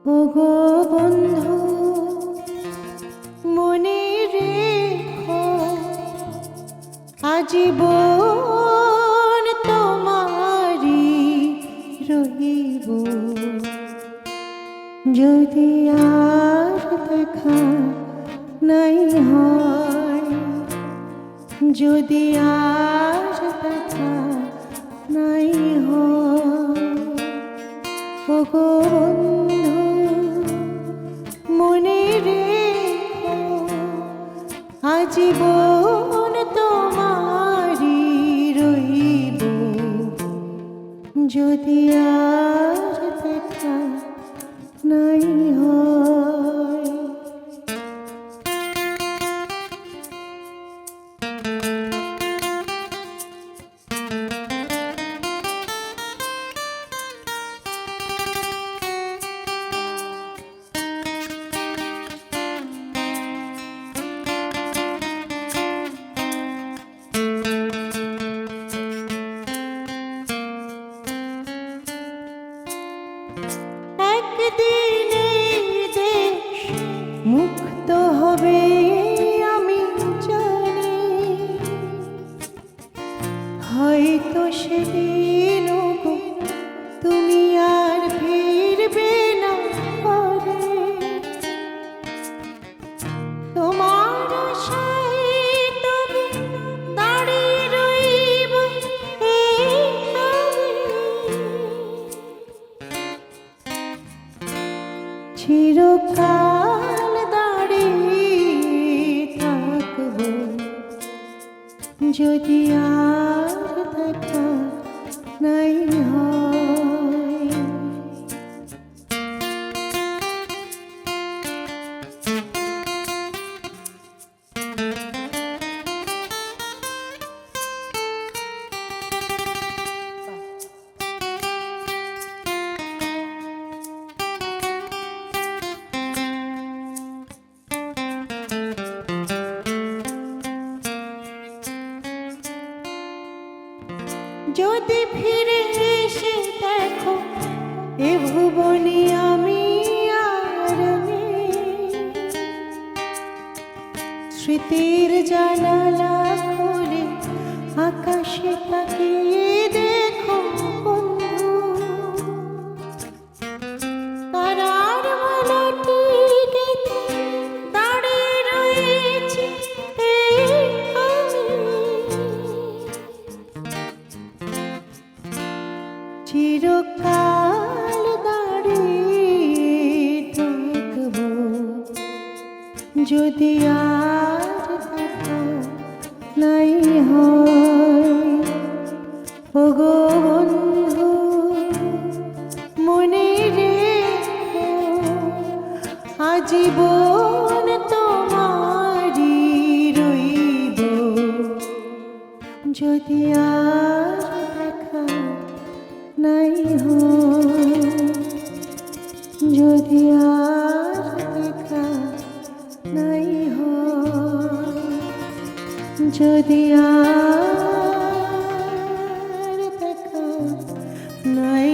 ওগো বন্ধু মনে রেখো আজীবন তোমারি রহিব। যদি আর দেখা নাই হয়, যদি আর দেখা নাই হয়, ওগো বন্ধু মনে রেখো আজীবন তোমারি রইব। যদি আর দেখা নাই হয়। একদিনে দেশ মুক্ত হবে আমি জানি, হয়তো সেদিন গো তুমি আর ফিরবে না ঘরে। তোমার আশায় তবে দাঁড়িয়ে রইব এইখানে, চিরকাল দাঁড়িয়ে থাকব। যদি আর দেখা নাই হয়। যদি ফিরে এসে দেখো এ ভুবনে আমি আর নেই, স্মৃতির জানালা খুলে আকাশে তাকিয়ে দেখো বন্ধু, তারার মালাটি গেঁথে দাঁড়িয়ে রয়েছি চিরকাল দাঁড়িয়ে থাকব। যদি আর দেখা নাই হয়। ওগো বন্ধু মনে রেখো আজীবন তোমারি রইব। যদি আর দেখা নাই হয়, যদি আর দেখা নাই হয়, যদি আর দেখা নাই